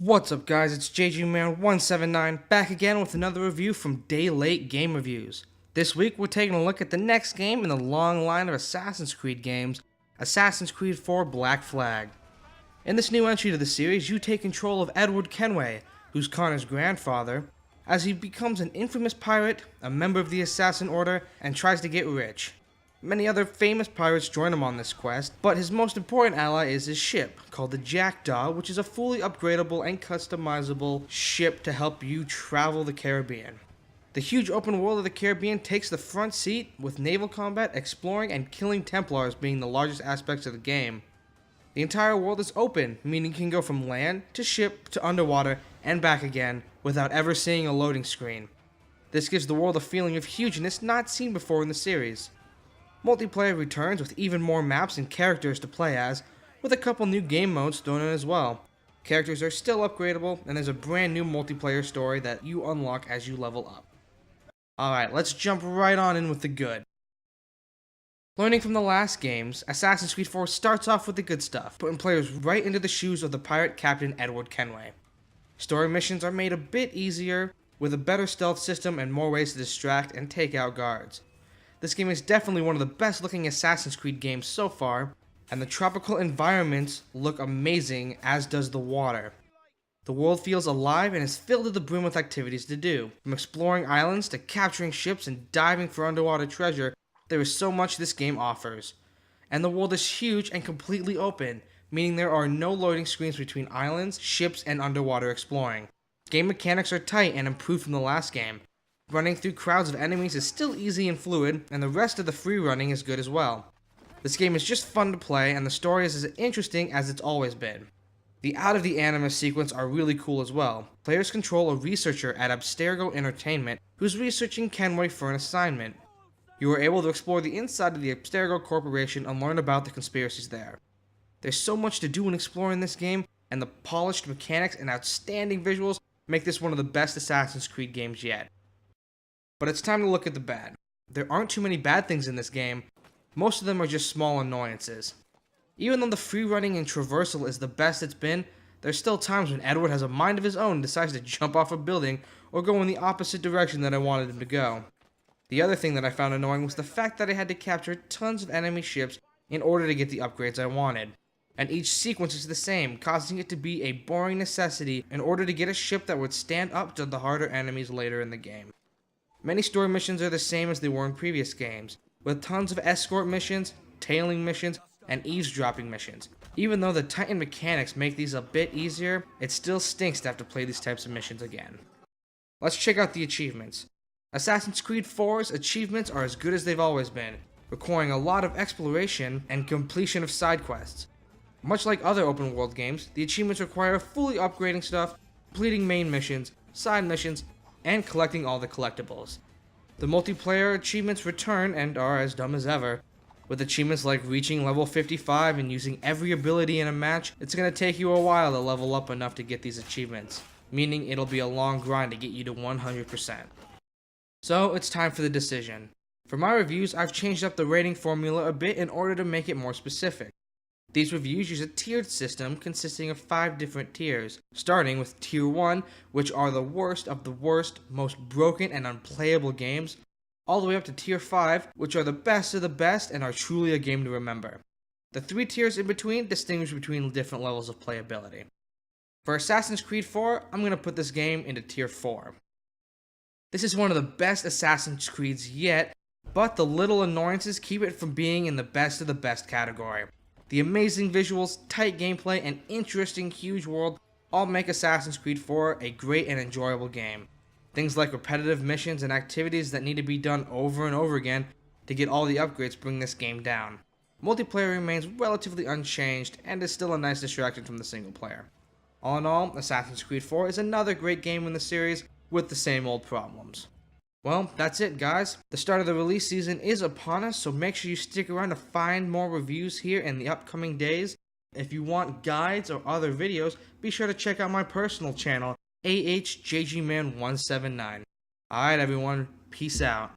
What's up guys, it's JGman179 back again with another review from Day Late Game Reviews. This week we're taking a look at the next game in the long line of Assassin's Creed games, Assassin's Creed 4 Black Flag. In this new entry to the series, you take control of Edward Kenway, who's Connor's grandfather, as he becomes an infamous pirate, a member of the Assassin Order, and tries to get rich. Many other famous pirates join him on this quest, but his most important ally is his ship, called the Jackdaw, which is a fully upgradable and customizable ship to help you travel the Caribbean. The huge open world of the Caribbean takes the front seat, with naval combat, exploring, and killing Templars being the largest aspects of the game. The entire world is open, meaning you can go from land, to ship, to underwater, and back again, without ever seeing a loading screen. This gives the world a feeling of hugeness not seen before in the series. Multiplayer returns with even more maps and characters to play as, with a couple new game modes thrown in as well. Characters are still upgradable, and there's a brand new multiplayer story that you unlock as you level up. Alright, let's jump right on in with the good. Learning from the last games, Assassin's Creed 4 starts off with the good stuff, putting players right into the shoes of the pirate captain Edward Kenway. Story missions are made a bit easier, with a better stealth system and more ways to distract and take out guards. This game is definitely one of the best looking Assassin's Creed games so far, and the tropical environments look amazing, as does the water. The world feels alive and is filled to the brim with activities to do. From exploring islands to capturing ships and diving for underwater treasure, there is so much this game offers. And the world is huge and completely open, meaning there are no loading screens between islands, ships, and underwater exploring. Game mechanics are tight and improved from the last game. Running through crowds of enemies is still easy and fluid, and the rest of the free running is good as well. This game is just fun to play, and the story is as interesting as it's always been. The Out of the Anima sequence are really cool as well. Players control a researcher at Abstergo Entertainment who's researching Kenway for an assignment. You are able to explore the inside of the Abstergo Corporation and learn about the conspiracies there. There's so much to do in exploring this game, and the polished mechanics and outstanding visuals make this one of the best Assassin's Creed games yet. But it's time to look at the bad. There aren't too many bad things in this game. Most of them are just small annoyances. Even though the free running and traversal is the best it's been, there's still times when Edward has a mind of his own and decides to jump off a building or go in the opposite direction that I wanted him to go. The other thing that I found annoying was the fact that I had to capture tons of enemy ships in order to get the upgrades I wanted. And each sequence is the same, causing it to be a boring necessity in order to get a ship that would stand up to the harder enemies later in the game. Many story missions are the same as they were in previous games, with tons of escort missions, tailing missions, and eavesdropping missions. Even though the tightened mechanics make these a bit easier, it still stinks to have to play these types of missions again. Let's check out the achievements. Assassin's Creed 4's achievements are as good as they've always been, requiring a lot of exploration and completion of side quests. Much like other open world games, the achievements require fully upgrading stuff, completing main missions, side missions, and collecting all the collectibles. The multiplayer achievements return and are as dumb as ever. With achievements like reaching level 55 and using every ability in a match, it's going to take you a while to level up enough to get these achievements, meaning it'll be a long grind to get you to 100%. So it's time for the decision. For my reviews, I've changed up the rating formula a bit in order to make it more specific. These reviews use a tiered system consisting of 5 different tiers, starting with Tier 1, which are the worst of the worst, most broken and unplayable games, all the way up to Tier 5, which are the best of the best and are truly a game to remember. The 3 tiers in between distinguish between different levels of playability. For Assassin's Creed 4, I'm going to put this game into Tier 4. This is one of the best Assassin's Creeds yet, but the little annoyances keep it from being in the best of the best category. The amazing visuals, tight gameplay, and interesting huge world all make Assassin's Creed 4 a great and enjoyable game. Things like repetitive missions and activities that need to be done over and over again to get all the upgrades bring this game down. Multiplayer remains relatively unchanged and is still a nice distraction from the single player. All in all, Assassin's Creed 4 is another great game in the series with the same old problems. Well, that's it guys. The start of the release season is upon us, so make sure you stick around to find more reviews here in the upcoming days. If you want guides or other videos, be sure to check out my personal channel, AHJGman179. Alright everyone, peace out.